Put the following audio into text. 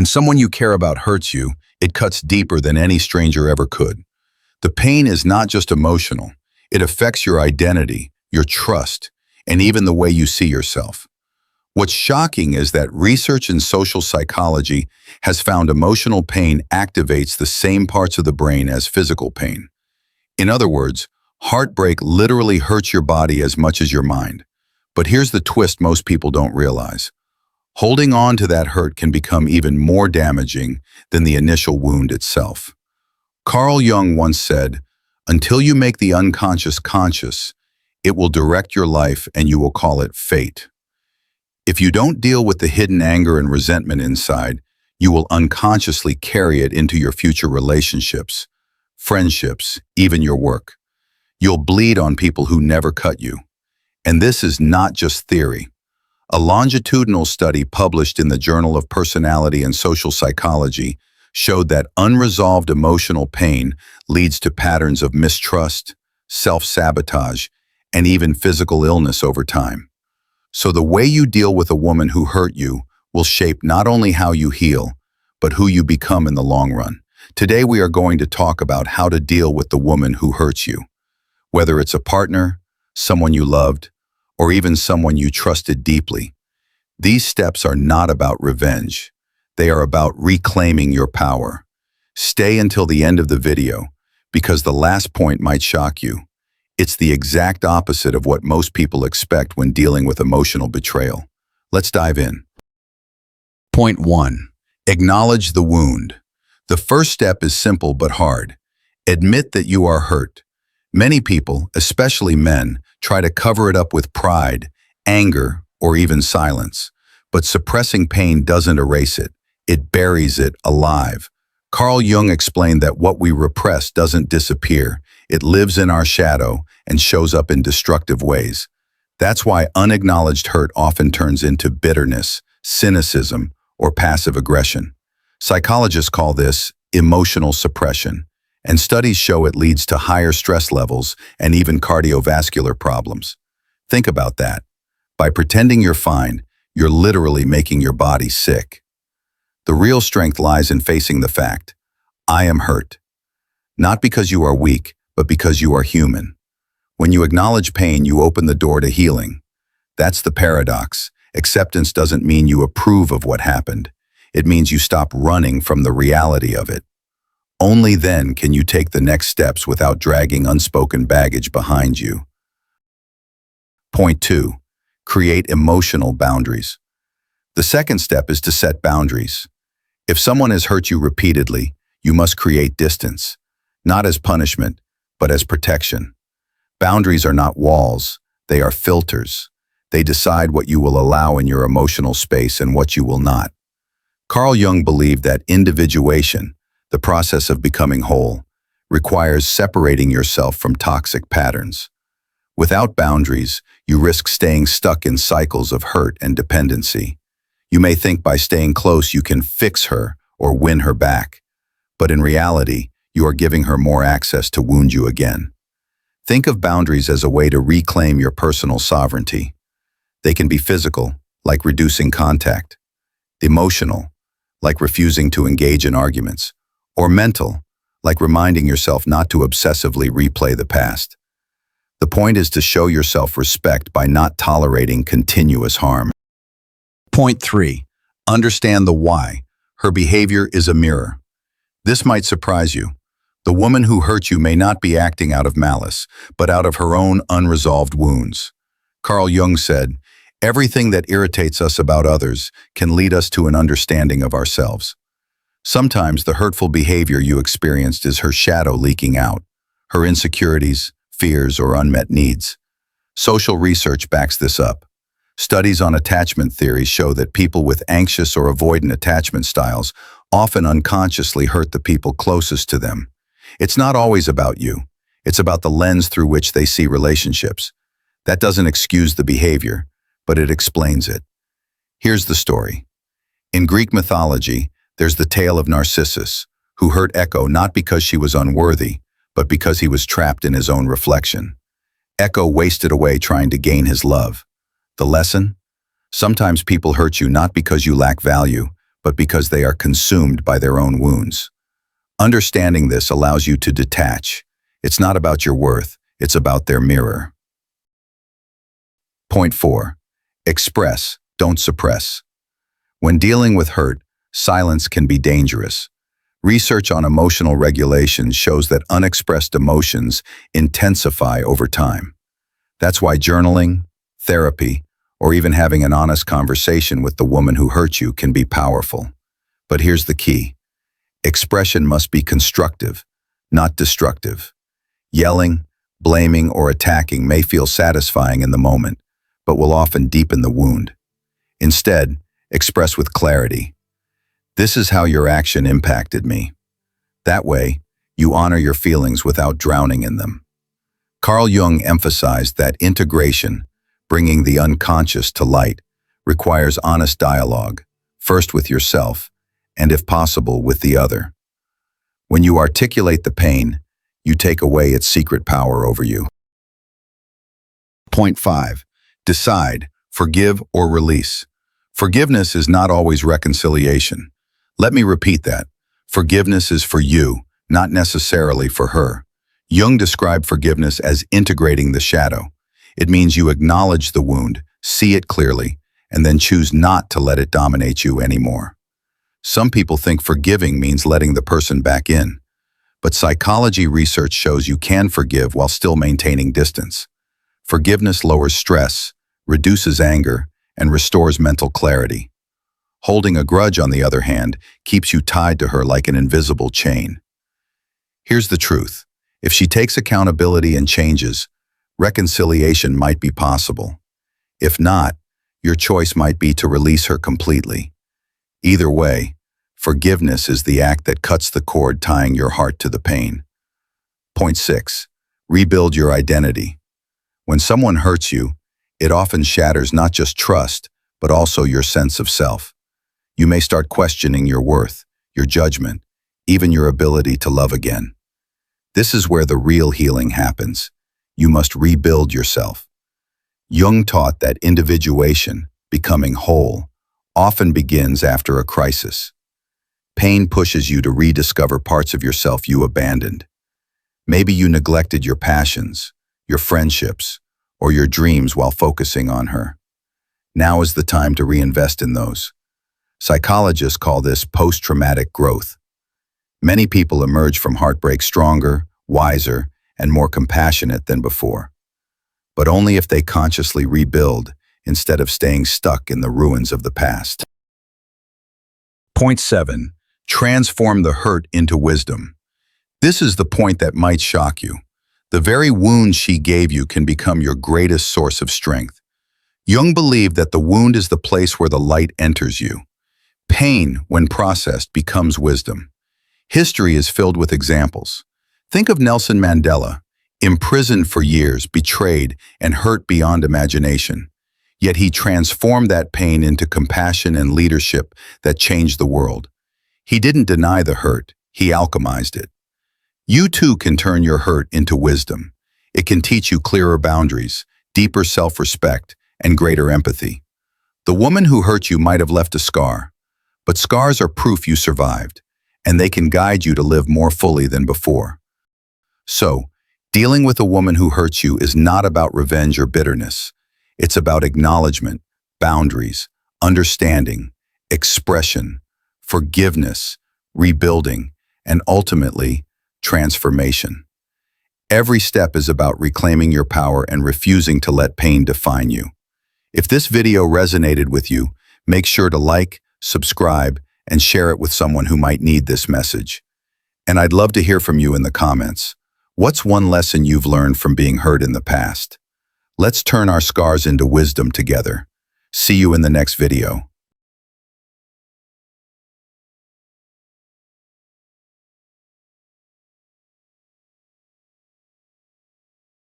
someone you care about hurts you, it cuts deeper than any stranger ever could. The pain is not just emotional. It affects your identity, your trust, and even the way you see yourself. What's shocking is that research in social psychology has found emotional pain activates the same parts of the brain as physical pain. In other words, heartbreak literally hurts your body as much as your mind. But here's the twist most people don't realize. Holding on to that hurt can become even more damaging than the initial wound itself. Carl Jung once said, "Until you make the unconscious conscious, it will direct your life and you will call it fate." If you don't deal with the hidden anger and resentment inside, you will unconsciously carry it into your future relationships, friendships, even your work. You'll bleed on people who never cut you. And this is not just theory. A longitudinal study published in the Journal of Personality and Social Psychology showed that unresolved emotional pain leads to patterns of mistrust, self-sabotage, and even physical illness over time. So the way you deal with a woman who hurt you will shape not only how you heal, but who you become in the long run. Today we are going to talk about how to deal with the woman who hurts you. Whether it's a partner, someone you loved, or even someone you trusted deeply. These steps are not about revenge. They are about reclaiming your power. Stay until the end of the video, because the last point might shock you. It's the exact opposite of what most people expect when dealing with emotional betrayal. Let's dive in. Point 1. Acknowledge the wound. The first step is simple but hard. Admit that you are hurt. Many people, especially men, try to cover it up with pride, anger, or even silence. But suppressing pain doesn't erase it. It buries it alive. Carl Jung explained that what we repress doesn't disappear. It lives in our shadow and shows up in destructive ways. That's why unacknowledged hurt often turns into bitterness, cynicism, or passive aggression. Psychologists call this emotional suppression, and studies show it leads to higher stress levels and even cardiovascular problems. Think about that. By pretending you're fine, you're literally making your body sick. The real strength lies in facing the fact, I am hurt. Not because you are weak, but because you are human. When you acknowledge pain, you open the door to healing. That's the paradox. Acceptance doesn't mean you approve of what happened. It means you stop running from the reality of it. Only then can you take the next steps without dragging unspoken baggage behind you. Point 2. Create emotional boundaries. The second step is to set boundaries. If someone has hurt you repeatedly, you must create distance, not as punishment, but as protection. Boundaries are not walls, they are filters. They decide what you will allow in your emotional space and what you will not. Carl Jung believed that individuation, the process of becoming whole, requires separating yourself from toxic patterns. Without boundaries, you risk staying stuck in cycles of hurt and dependency. You may think by staying close you can fix her or win her back, but in reality, you are giving her more access to wound you again. Think of boundaries as a way to reclaim your personal sovereignty. They can be physical, like reducing contact, emotional, like refusing to engage in arguments, or mental, like reminding yourself not to obsessively replay the past. The point is to show yourself respect by not tolerating continuous harm. Point 3. Understand the why. Her behavior is a mirror. This might surprise you. The woman who hurt you may not be acting out of malice, but out of her own unresolved wounds. Carl Jung said, "Everything that irritates us about others can lead us to an understanding of ourselves." Sometimes the hurtful behavior you experienced is her shadow leaking out, her insecurities, fears, or unmet needs. Social research backs this up. Studies on attachment theory show that people with anxious or avoidant attachment styles often unconsciously hurt the people closest to them. It's not always about you. It's about the lens through which they see relationships. That doesn't excuse the behavior, but it explains it. Here's the story. In Greek mythology, there's the tale of Narcissus, who hurt Echo not because she was unworthy, but because he was trapped in his own reflection. Echo wasted away trying to gain his love. The lesson? Sometimes people hurt you not because you lack value, but because they are consumed by their own wounds. Understanding this allows you to detach. It's not about your worth, it's about their mirror. Point 4. Express, don't suppress. When dealing with hurt, silence can be dangerous. Research on emotional regulation shows that unexpressed emotions intensify over time. That's why journaling, therapy, or even having an honest conversation with the woman who hurt you can be powerful. But here's the key. Expression must be constructive, not destructive. Yelling, blaming, or attacking may feel satisfying in the moment, but will often deepen the wound. Instead, express with clarity. This is how your action impacted me. That way, you honor your feelings without drowning in them. Carl Jung emphasized that integration, bringing the unconscious to light, requires honest dialogue, first with yourself, and if possible, with the other. When you articulate the pain, you take away its secret power over you. Point 5. Decide, forgive or release. Forgiveness is not always reconciliation. Let me repeat that. Forgiveness is for you, not necessarily for her. Jung described forgiveness as integrating the shadow. It means you acknowledge the wound, see it clearly, and then choose not to let it dominate you anymore. Some people think forgiving means letting the person back in, but psychology research shows you can forgive while still maintaining distance. Forgiveness lowers stress, reduces anger, and restores mental clarity. Holding a grudge, on the other hand, keeps you tied to her like an invisible chain. Here's the truth. If she takes accountability and changes, reconciliation might be possible. If not, your choice might be to release her completely. Either way, forgiveness is the act that cuts the cord tying your heart to the pain. Point 6. Rebuild your identity. When someone hurts you, it often shatters not just trust, but also your sense of self. You may start questioning your worth, your judgment, even your ability to love again. This is where the real healing happens. You must rebuild yourself. Jung taught that individuation, becoming whole, often begins after a crisis. Pain pushes you to rediscover parts of yourself you abandoned. Maybe you neglected your passions, your friendships, or your dreams while focusing on her. Now is the time to reinvest in those. Psychologists call this post-traumatic growth. Many people emerge from heartbreak stronger, wiser, and more compassionate than before. But only if they consciously rebuild instead of staying stuck in the ruins of the past. Point 7. Transform the hurt into wisdom. This is the point that might shock you. The very wound she gave you can become your greatest source of strength. Jung believed that the wound is the place where the light enters you. Pain, when processed, becomes wisdom. History is filled with examples. Think of Nelson Mandela, imprisoned for years, betrayed, and hurt beyond imagination. Yet he transformed that pain into compassion and leadership that changed the world. He didn't deny the hurt, he alchemized it. You too can turn your hurt into wisdom. It can teach you clearer boundaries, deeper self-respect, and greater empathy. The woman who hurt you might have left a scar, but scars are proof you survived, and they can guide you to live more fully than before. So, dealing with a woman who hurts you is not about revenge or bitterness. It's about acknowledgement, boundaries, understanding, expression, forgiveness, rebuilding, and ultimately, transformation. Every step is about reclaiming your power and refusing to let pain define you. If this video resonated with you, make sure to like, subscribe, and share it with someone who might need this message. And I'd love to hear from you in the comments. What's one lesson you've learned from being hurt in the past? Let's turn our scars into wisdom together. See you in the next video.